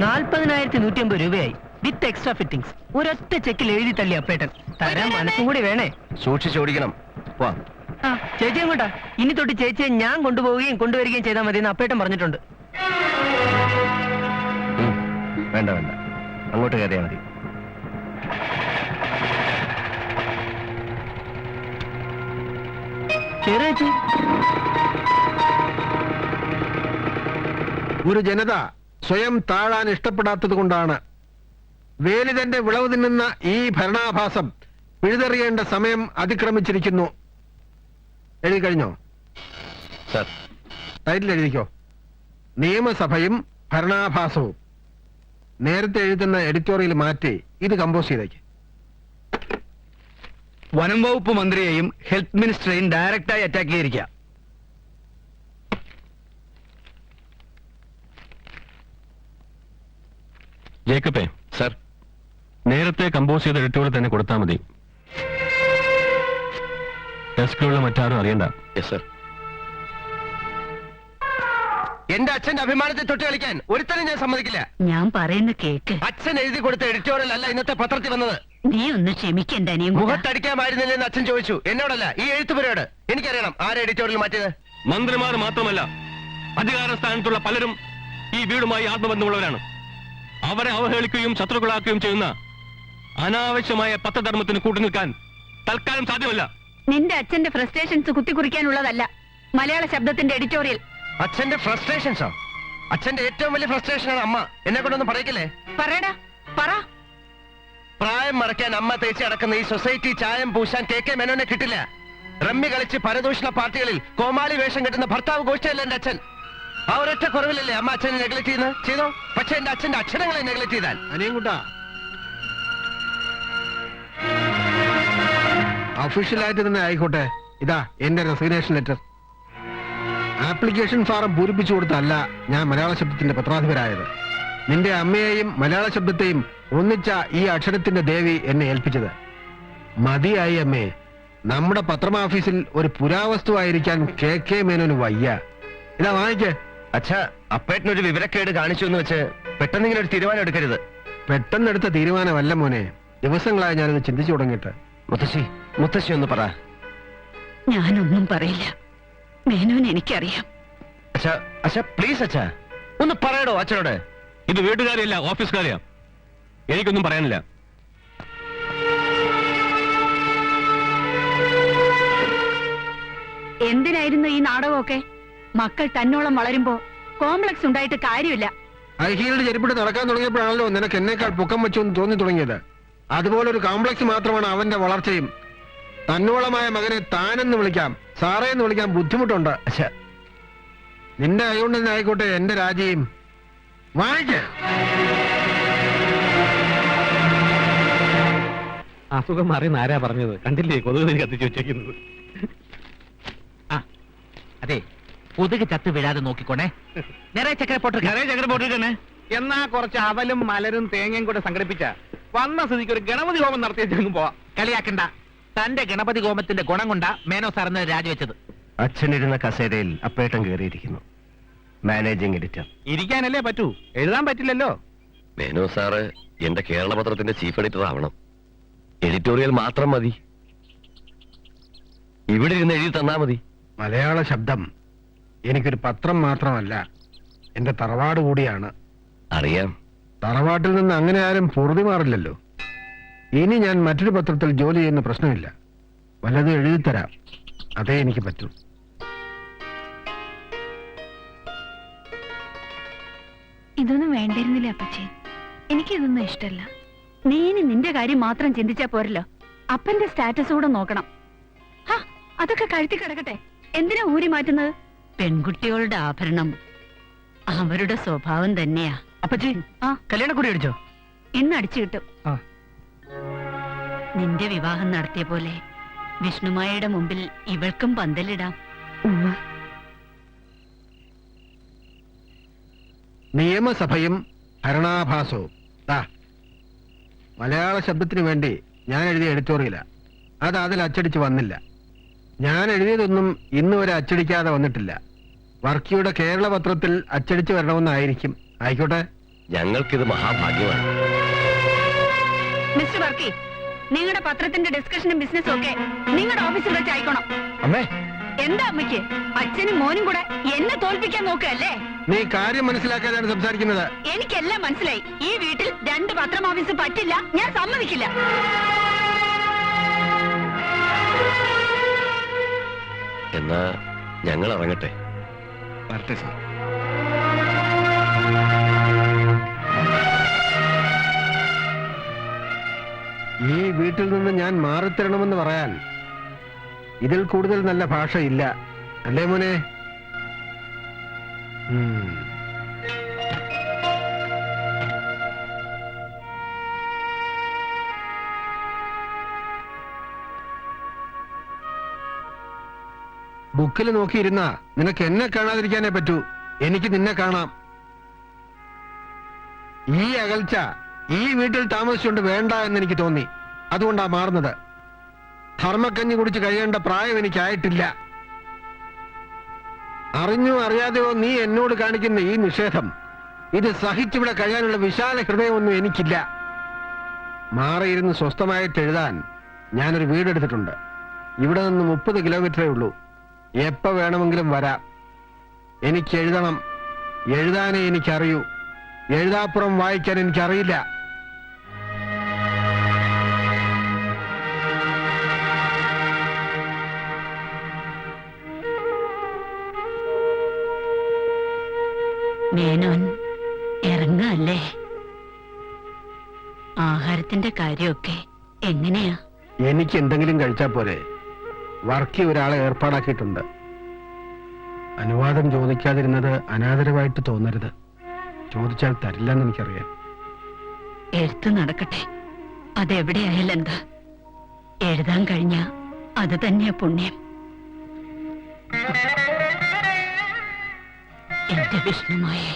40,150 രൂപയായി വിത്ത് extra fittings. ഒരൊറ്റ ചെക്കിൽ എഴുതി തള്ളി അപ്പേട്ടൻ. തരാൻ മനസ്സും കൂടി വേണേ. സൂക്ഷിച്ചോടിക്കണം. ആ ചേച്ചി അങ്ങോട്ടാ. ഇനി തൊട്ട് ചേച്ചിയെ ഞാൻ കൊണ്ടുപോവുകയും കൊണ്ടുവരികയും ചെയ്താൽ മതി എന്ന് അപ്പേട്ടൻ പറഞ്ഞിട്ടുണ്ട്. വേണ്ട വേണ്ട, അങ്ങോട്ട് കയറിയാൽ മതി. ചേച്ചി, ഒരു ജനത സ്വയം താഴാൻ ഇഷ്ടപ്പെടാത്തത് കൊണ്ടാണ് വേലിതന്റെ വിളവ് തിന്നുന്ന ഈ ഭരണാഭാസം പിഴുതെറിയേണ്ട സമയം അതിക്രമിച്ചിരിക്കുന്നു. എഴുതി കഴിഞ്ഞോ? സർ, ടൈറ്റിൽ എഴുതിക്കോ. നിയമസഭയും ഭരണാഭാസവും. നേരത്തെ എഴുതുന്ന എഡിറ്റോറിയൽ മാറ്റി ഇത് കമ്പോസ് ചെയ്തേക്ക്. വനം വകുപ്പ് മന്ത്രിയെയും ഹെൽത്ത് മിനിസ്റ്ററെയും ഡയറക്റ്റായി അറ്റാക്ക് ചെയ്തിരിക്കുക. ജേക്കബേ, സർ, നേരത്തെ കമ്പോസ് ചെയ്ത എഡിറ്റോറിയൽ തന്നെ കൊടുത്താൽ മതി. ഡെസ്കിലുള്ള മറ്റാരും അറിയണ്ട. Yes sir. എന്റെ അച്ഛന്റെ അഭിമാനത്തെ തൊട്ട് കളിക്കാൻ ഒരുത്തനും ഞാൻ സമ്മതിക്കില്ല. ഞാൻ പറയുന്ന കേക്ക്. അച്ഛൻ എഴുതി കൊടുത്ത എഡിറ്റോറിയൽ അല്ല ഇന്നത്തെ പത്രത്തിൽ വന്നത്. നീ ഒന്ന് ക്ഷമിക്കണ്ട. മുഖത്തടിക്കാമായിരുന്നില്ലെന്ന് അച്ഛൻ ചോദിച്ചു. എന്നോടല്ല, ഈ എഴുത്തുപുരയോട്. എനിക്കറിയണം ആരെ എഡിറ്റോറിയൽ മാറ്റിയത്. മന്ത്രിമാർ മാത്രമല്ല, അധികാര സ്ഥാനത്തുള്ള പലരും ഈ വീടുമായി ആത്മബന്ധമുള്ളവരാണ്. അവരെ അവഹേളിക്കുകയും ശത്രുക്കളാക്കുകയും ചെയ്യുന്ന അനാവശ്യമായ പത്രധർമ്മത്തിന് കൂട്ടുനിൽക്കാൻ തൽക്കാലം സാധ്യമല്ല. നിന്റെ അച്ഛന്റെ ഫ്രസ്ട്രേഷൻസ് കുത്തിക്കുറിക്കാനുള്ളതല്ല മലയാള ശബ്ദത്തിന്റെ എഡിറ്റോറിയൽ. അച്ഛന്റെ ഫ്രസ്ട്രേഷൻസോ? അച്ഛന്റെ ഏറ്റവും വലിയ ഫ്രസ്ട്രേഷനാണ് അമ്മ. എന്നെ കൊണ്ടൊന്നും പറയിക്കില്ലേ? പറയടാ, പറ. പ്രായം മറയ്ക്കാൻ അമ്മ തേച്ച് അടക്കുന്ന ഈ സൊസൈറ്റി ചായം പൂശാൻ കെ മേനോനെ കിട്ടില്ല. റമ്മി കളിച്ച് പരദൂഷണ പാർട്ടികളിൽ കോമാളി വേഷം കെട്ടുന്ന ഭർത്താവ് ഗോഷ്ഠയല്ല എന്റെ അച്ഛൻ. ആ ഒരൊറ്റ കുറവിലല്ലേ അമ്മ അച്ഛനെ നെഗ്ലക്ട് ചെയ്യുന്നത്? ചെയ്തോ. പക്ഷെ എന്റെ അച്ഛന്റെ അക്ഷരങ്ങളെ നെഗ്ലക്ട് ചെയ്താൽ. അനിയൻകുട്ടാ, ഒഫീഷ്യലായിട്ട് തന്നെ ആയിക്കോട്ടെ. ഇതാ എന്റെ റെസിഗ്നേഷൻ ലെറ്റർ. ആപ്ലിക്കേഷൻ ഫാറം പൂരിപ്പിച്ചു കൊടുത്തല്ല ഞാൻ മലയാള ശബ്ദത്തിന്റെ പത്രാധിപരായത്. നിന്റെ അമ്മയെയും മലയാള ശബ്ദത്തെയും ഒന്നിച്ച ഈ അക്ഷരത്തിന്റെ ദേവി എന്നെ ഏൽപ്പിച്ചത്. മതിയായി അമ്മേ. നമ്മുടെ പത്രമാഫീസിൽ ഒരു പുരാവസ്തുവായിരിക്കാൻ കെ മേനോന് വയ്യ. ഇതാ വാങ്ങിക്കേ. അച്ഛാ, അപ്പേട്ടനൊരു വിവരക്കേട് കാണിച്ചു എന്ന് വെച്ച് പെട്ടെന്ന് ഇങ്ങനെ ഒരു തീരുമാനം എടുക്കരുത്. പെട്ടെന്നെടുത്ത തീരുമാനമല്ല മോനെ. ദിവസങ്ങളായി ഞാനത് ചിന്തിച്ചു തുടങ്ങിയിട്ട്. മുത്തശ്ശി ഒന്ന് പറ. ഞാനൊന്നും പറയില്ല. മേനോൻ എനിക്കറിയാം. അച്ഛാ പ്ലീസ് അച്ഛാ, ഒന്ന് പറയടോ അച്ഛനോട്. ഇത് വീട്ടുകാരെയല്ല, ഓഫീസുകാരെയാ. എനിക്കൊന്നും പറയാനില്ല. എന്തിനായിരുന്നു ഈ നാടകമൊക്കെ? മക്കൾ തന്നോളം വളരുമ്പോ കോംപ്ലക്സ് ഉണ്ടായിട്ട് കാര്യമില്ല. ഹൈഹീൽഡ് ചെരുപ്പിട്ട് നടക്കാൻ തുടങ്ങിയപ്പോഴാണല്ലോ നിനക്ക് എന്നേക്കാൾ പൊക്കം വെച്ചു എന്ന് തോന്നി തുടങ്ങിയത്. അതുപോലൊരു കോംപ്ലക്സ് മാത്രമാണ് അവന്റെ വളർച്ചയും. തന്നോളമായ മകനെ താനെന്ന് വിളിക്കാം, സാറേ എന്ന് വിളിക്കാൻ ബുദ്ധിമുട്ടുണ്ട്. നിന്റെ കൈകൊണ്ട് തന്നെ ആയിക്കോട്ടെ എന്റെ രാജിയും. വാങ്ങിക്ക. അസുഖം മാറിയെന്ന് ആരാ പറഞ്ഞത്? കണ്ടില്ലേ കൊതുക് കത്തിച്ചു വെച്ചേക്കുന്നത്. അതെ, കൊതുക് ചത്ത് വീഴാതെ നോക്കിക്കോണേ. നിറയെ ചക്കര പോട്ടിരിക്കണേ. എന്നാ കുറച്ച് അവലും മലരും തേങ്ങയും കൂടെ സംഘടിപ്പിച്ച വന്ന സ്ഥിതിക്ക് ഒരു ഗണപതി ഹോമം നടത്തിയെങ്കിലും പോവാം. കളിയാക്കണ്ട. തന്റെ ഗണപതി ഹോമത്തിന്റെ ഗുണം കൊണ്ടാ മേനോ സാറിന് രാജിവെച്ചത്. അച്ഛനിരുന്ന കസേരയിൽ അപ്പേട്ടൻ കയറിയിരിക്കുന്നു. Managing editor. ഇരിക്കാനല്ലേ പറ്റൂ, എഴുതാൻ പറ്റില്ലല്ലോ. മേനോ സാറ് എന്റെ കേരള പത്രത്തിന്റെ ചീഫ് എഡിറ്റർ ആവണം. എഡിറ്റോറിയൽ മാത്രം മതി. ഇവിടെ ഇരുന്ന് എഴുതി തന്നാ മതി. മലയാള ശബ്ദം എനിക്കൊരു പത്രം മാത്രമല്ല, എന്റെ തറവാട് കൂടിയാണ്. അറിയാം. തറവാട്ടിൽ നിന്ന് അങ്ങനെ ആരും പൊറുതി മാറില്ലല്ലോ. ഇനി ഞാൻ മറ്റൊരു പത്രത്തിൽ ജോലി ചെയ്യുന്ന പ്രശ്നമില്ല. വല്ലതും എഴുതിത്തരാം, അതേ എനിക്ക് പറ്റൂ. ഇതൊന്നും വേണ്ടിയിരുന്നില്ല അപ്പച്ചി. എനിക്കിതൊന്നും ഇഷ്ടല്ല. നീ ഇനി നിന്റെ കാര്യം മാത്രം ചിന്തിച്ചാ പോരല്ലോ. അപ്പന്റെ സ്റ്റാറ്റസ് കൂടെ നോക്കണം. അതൊക്കെ കഴുത്തി കിടക്കട്ടെ. എന്തിനാ ഊരി മാറ്റുന്നത്? പെൺകുട്ടികളുടെ ആഭരണം അവരുടെ സ്വഭാവം തന്നെയാ. അപ്പച്ചി, കല്യാണക്കുറി അടിച്ചോ? ഇന്ന് അടിച്ചു കിട്ടും. നിന്റെ വിവാഹം നടത്തിയ പോലെ വിഷ്ണുമായയുടെ മുമ്പിൽ ഇവൾക്കും പന്തലിടാം. നിയമസഭയും ഭരണാഭാസവും. മലയാള ശബ്ദത്തിന് വേണ്ടി ഞാൻ എഴുതിയ എഡിറ്റോറിയല. അത് അതിൽ അച്ചടിച്ച് വന്നില്ല. ഞാൻ എഴുതിയതൊന്നും ഇന്ന് വരെ അച്ചടിക്കാതെ വന്നിട്ടില്ല. വർക്കിയുടെ കേരള പത്രത്തിൽ അച്ചടിച്ച് വരണമെന്നായിരിക്കും. ആയിക്കോട്ടെ, ഞങ്ങൾക്കിത് മഹാഭാഗ്യമാണ്. മിസ്റ്റർ വർക്കി, നിങ്ങളുടെ പത്രത്തിന്റെ ഡിസ്കഷനും ബിസിനസ്സും ഒക്കെ നിങ്ങളുടെ ഓഫീസിൽ വെച്ച് ആയിക്കോണം. അമ്മേ, എന്താ അമ്മയ്ക്ക്? അച്ഛനും മോനും കൂടെ എന്നെ തോൽപ്പിക്കാൻ നോക്കുകയല്ലേ? നീ കാര്യം മനസ്സിലാക്കാനാണ് സംസാരിക്കുന്നത്. എനിക്കെല്ലാം മനസ്സിലായി. ഈ വീട്ടിൽ 2 പത്രം ഓഫീസ് പറ്റില്ല, ഞാൻ സമ്മതിക്കില്ല. എന്നാ ഞങ്ങൾ ഇറങ്ങട്ടെ. വരട്ടെ സാർ. ഈ വീട്ടിൽ നിന്ന് ഞാൻ മാറിത്തരണമെന്ന് പറയാൻ ഇതിൽ കൂടുതൽ നല്ല ഭാഷയില്ല, അല്ലേ മോനെ? ബുക്കിൽ നോക്കിയിരുന്ന നിനക്ക് എന്നെ കാണാതിരിക്കാനേ പറ്റൂ. എനിക്ക് നിന്നെ കാണാം. ഈ അകൽച്ച ഈ വീട്ടിൽ താമസിച്ചുകൊണ്ട് വേണ്ട എന്നെനിക്ക് തോന്നി. അതുകൊണ്ടാ മാറുന്നത്. ധർമ്മക്കഞ്ഞി കുടിച്ച് കഴിയേണ്ട പ്രായം എനിക്കായിട്ടില്ല. അറിഞ്ഞോ അറിയാതെയോ നീ എന്നോട് കാണിക്കുന്ന ഈ നിഷേധം, ഇത് സഹിച്ചിവിടെ കഴിയാനുള്ള വിശാല ഹൃദയമൊന്നും എനിക്കില്ല. മാറിയിരുന്ന് സ്വസ്ഥമായിട്ട് എഴുതാൻ ഞാനൊരു വീടെടുത്തിട്ടുണ്ട്. ഇവിടെ നിന്ന് 30 കിലോമീറ്ററേ ഉള്ളൂ. എപ്പോ വേണമെങ്കിലും വരാം. എനിക്ക് എഴുതണം. എഴുതാനേ എനിക്കറിയൂ. എഴുതാപ്പുറം വായിക്കാൻ എനിക്കറിയില്ല. മേനോൻ ഇറങ്ങല്ലേ? ആഹാരത്തിന്റെ കാര്യമൊക്കെ എങ്ങനെയാ? എനിക്ക് എന്തെങ്കിലും കഴിച്ചാ പോരെ? വർക്കി ഒരാളെ ഏർപ്പാടാക്കിയിട്ടുണ്ട്. അനുവാദം ചോദിക്കാതിരുന്നത് അനാദരവായിട്ട് തോന്നരുത്. ചോദിച്ചാൽ തരില്ലെന്ന് എനിക്കറിയാം. എഴുത്ത് നടക്കട്ടെ. അതെവിടെയായാലും എന്താ? എഴുതാൻ കഴിഞ്ഞ അത് തന്നെയാ പുണ്യം. എന്റെ വിഷ്ണുമായേ.